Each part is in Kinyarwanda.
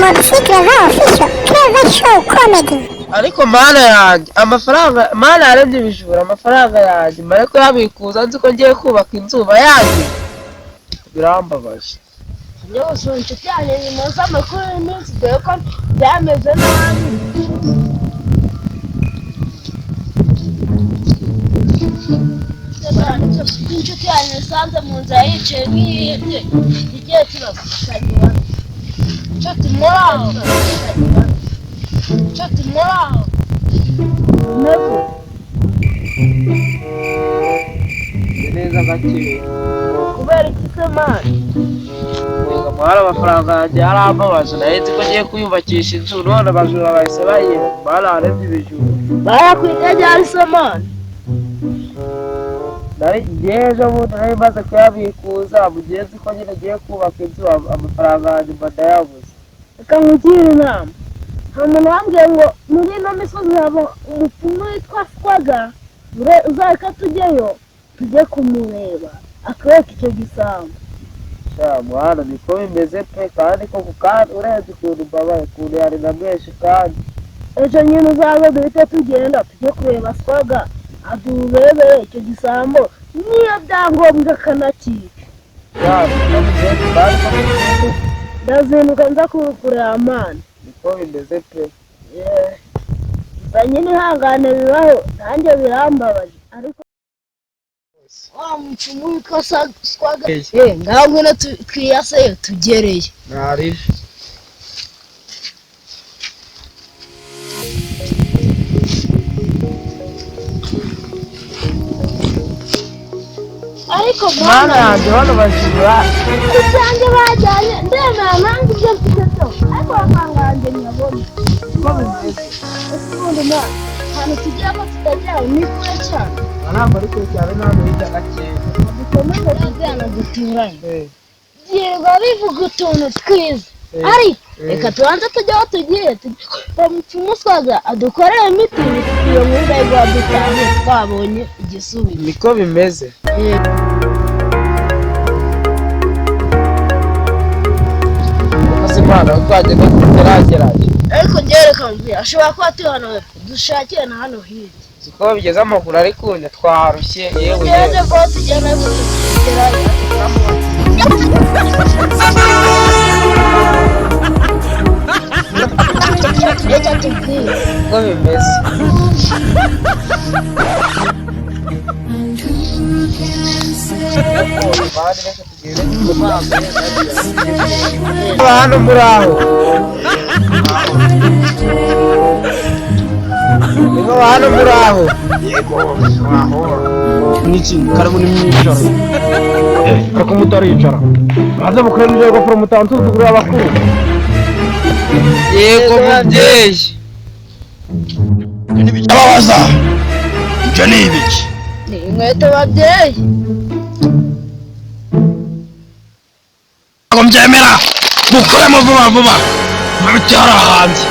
motorcycle va official Clever Show Comedy. ariko mana yanjye amafaranga mana yarebye ibijura amafaranga yanjye mare ko yabikuza nzi ko ngiye kubaka inzuba yanjye birambabaje. Yose inshuti yanjye nimuze amakuru y'iminsi dore ko byameze nabi. Inshuti yanjye isanze mu nzira yicaye nk'iyihebye igiye kibafashanya. Inshuti muri aho inshuti muri aho meze neza gake kubera iki se mani? mwara amafaranga yanjye yarambabaje nahetse ko ngiye kuyubakisha inzu none abajura bahise bayiba mana yarebye ibijura barakwiga ryari se mani? nari ejo bundi nari maze kuyabikuza mugenzi ko nyine agiye kubaka inzu amafaranga yanjye mba ndayabuze. Reka nkugire inama, nta muntu wambwiye ngo muri ino misozi haba umupfumu witwa Swaga uzareka tujyeyo tujye kumureba akwereka icyo gisambo. Mwana niko bimeze pe kandi koko kandi urebye ukuntu mbabaye ukuntu yari na menshi kandi ejo nyine uzaze duhite tugenda tujye kureba Swaga adurebere icyo gisambo niyo byangombwa akanakika. Ndazinduka nza kurukura amani. Niko bimeze pe. Gusa nyine ihangane bibaho nanjye birambabaje ariko wa mupfumu witwa Swaga ngaho ngwino twiyaseyo tugereye. Narije ariko mana yanjye hano bajura icyanjye bajyanye ndemera nanjye ibyo mfite byose ariko amafaranga yanjye ntiyabona. niko bimeze. Ese ubundi mwana ahantu tugiyemo tutagera ni kure cyane? Ntabwo ari kure cyane ntabwo hirya gakeya dukomeze tujyana duturanye yirirwa bivuga utuntu twiza ariko reka tubanze tujye aho tugiye umupfumu Swaga adukorere imiti iyo mwenda y'igwa dutahe twabonye igisubizo. niko bimeze. Imana twagenda tugerageraje ariko ngereka mvuye ashobora kuba turi hano hepfo dushakire na hano hirya. siko bigeze amaguru ari kunde twarushye yewe tugende ko tugenda tugerayo reka tubwire niko bimeze. Hano muri aho hano muri aho niki karibu ni mwijoro ariko mutaricara maze mukora n'ibyo gukora mutantuzugura abakuru. yego mubyeyi Ababaza ibyo ni ibiki? ni inkweto babyeyi. Ntabwo mbyemera mukoremo vuba vuba mubitara hanze.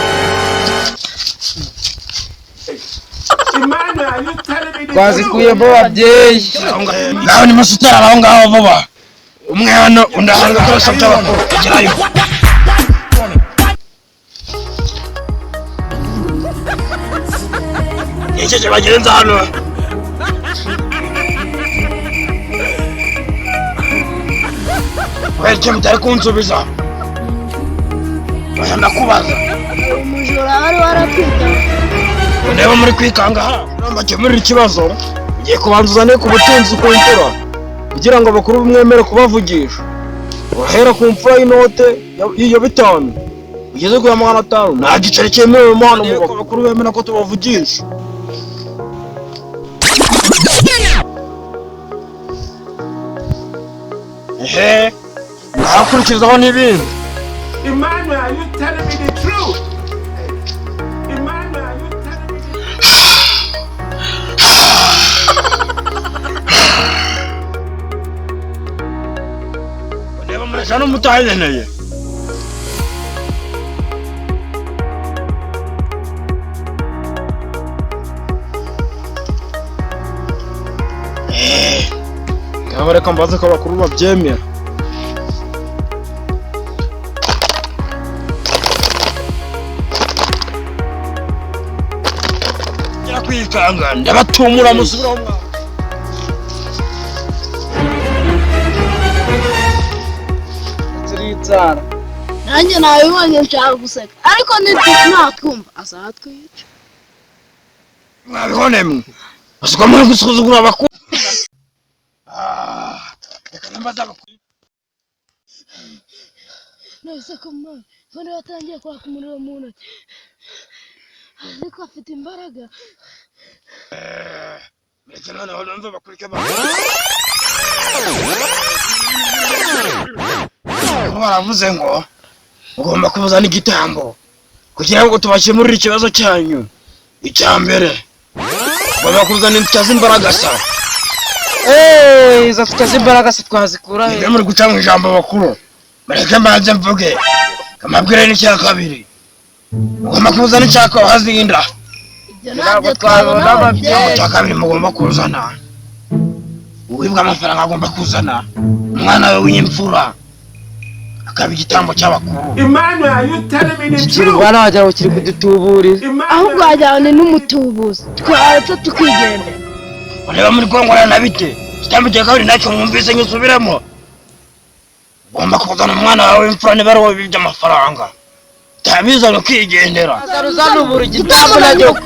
twazikuyemo babyeyi nawe nimusitara aho ngaho vuba umwe hano undi ahanga byose by'abakuru gerayo. Iki kibagenza hano kweli mutari kunsubiza oya ndakubaza umujura wari waratwita niba muri kwikanga mbakemurira ikibazo ngiye kubanza uzane ku butunzi ku mfura kugira ngo abakuru bimwemere kubavugisha urahera ku mfura y'inote y'iyo 5 ugeze ku ya 500 nta giceri cyemewe mu hano mu bakuru bemera ko tubavugisha. Ehe nakurikizaho n'ibindi. Emmanuel, are you telling me the truth? Emmanuel, are you telling me the truth? Niba murashaka n'umutaheneye ngaho reka mbaze ko abakuru babyemera. kwikanga ndabatumura musubiraho mwana. Turizara. nanjye nabibonye nshaka guseka ariko natwumva azatwica. Mwabibonemo asuka muri gusuzugura abakuru. Reka nambaza abakuru. Nahise kumwana none watangiye kwaka umuriro mu ntoki ariko afite imbaraga. Mbese noneho numva bakurikira baravuze ngo ugomba kuzana igitambo kugira ngo tubakemurire ikibazo cyanyu. Icya mbere ugomba kuzana insya z'imbaraga sa. Izo nsya z'imbaraga se twazikura he? Niba muri guca mu ijambo bakuru mureke mbanze mvuge amabwire n'icya kabiri ugomba kuzana icyaka wahazinda. Ibyo Ntabwo ntabyo twabona twabona ababyeyi. ababyeyi. Icya kabiri mugomba kuzana uwibwa amafaranga agomba kuzana umwana we w'imfura akaba igitambo cy'abakuru. Emmanuel, are you telling me the truth? Kirwana wagira ngo kiri kudutuburira. ahubwo Emmanuel, wajyana n'umutubuzi twaretse tukigendera. ureba muri kongorana bite igitambo cya kabiri nacyo mwumvise nyisubiremo ugomba kuzana umwana wawe w'imfura niba ari wowe bibye amafaranga utabizana ukigendera. Uzana ubura igitambo na nyoko.